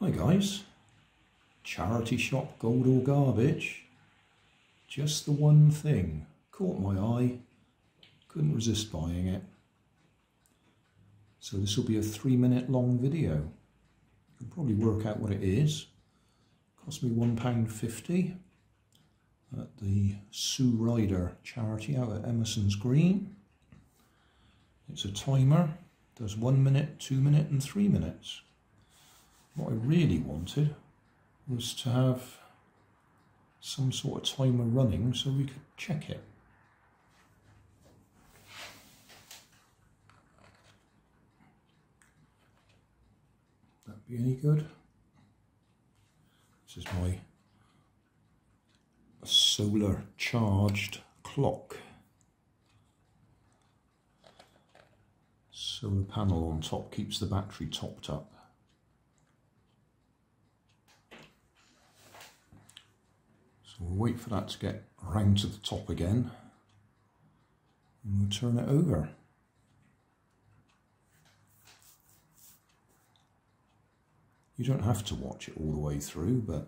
Hi guys, charity shop, gold or garbage, just the one thing, caught my eye, couldn't resist buying it. So this will be a 3-minute long video. You can probably work out what it is. Cost me £1.50 at the Sue Ryder charity out at Emersons Green. It's a timer, does 1 minute, 2 minutes and 3 minutes. What I really wanted was to have some sort of timer running so we could check it. That be any good? This is my solar charged clock. Solar panel on top keeps the battery topped up. So we'll wait for that to get round to the top again and we'll turn it over. You don't have to watch it all the way through, but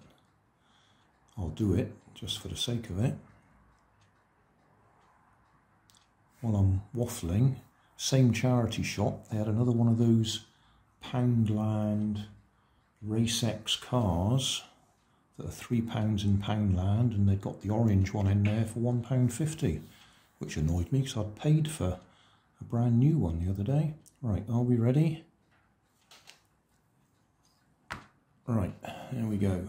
I'll do it just for the sake of it. While I'm waffling, same charity shop, they had another one of those Poundland Race X cars that are £3 in Poundland, and they've got the orange one in there for £1.50, which annoyed me because I'd paid for a brand new one the other day. Right, are we ready? Right, there we go.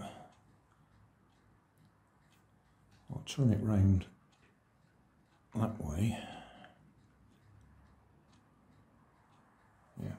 I'll turn it round that way. Yeah.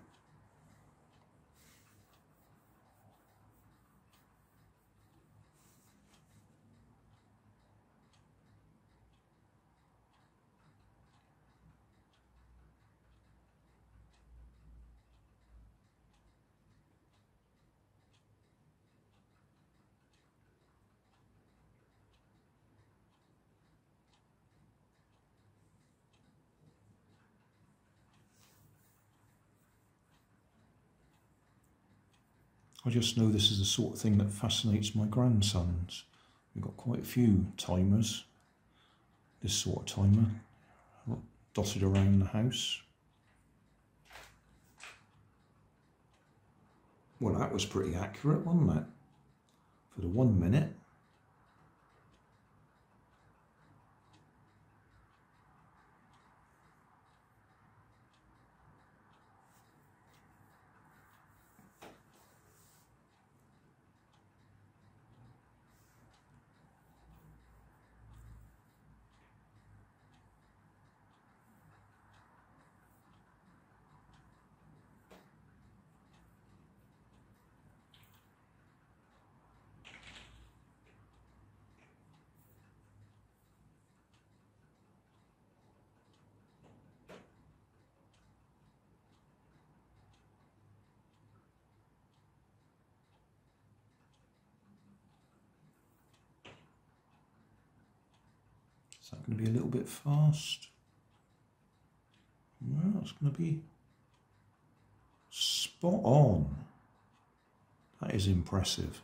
I just know this is the sort of thing that fascinates my grandsons. We've got quite a few timers, this sort of timer, dotted around the house. Well, that was pretty accurate, wasn't it? For the 1 minute. Is that going to be a little bit fast? No, it's going to be spot on. That is impressive.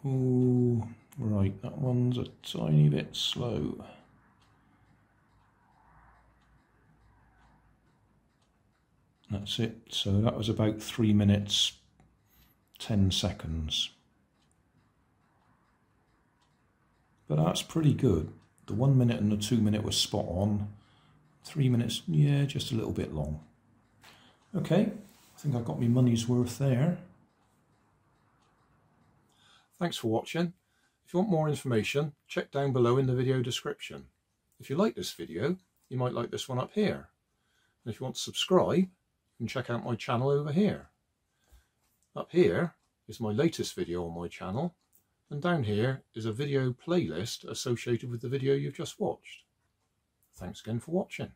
Oh, right, that one's a tiny bit slow. That's it. So that was about 3 minutes, 10 seconds. but that's pretty good. The 1 minute and the 2 minute was spot on. 3 minutes, yeah, just a little bit long. Okay, I think I got my money's worth there. Thanks for watching. If you want more information, check down below in the video description. If you like this video, you might like this one up here. And if you want to subscribe, you can check out my channel over here. Up here is my latest video on my channel, and down here is a video playlist associated with the video you've just watched. Thanks again for watching.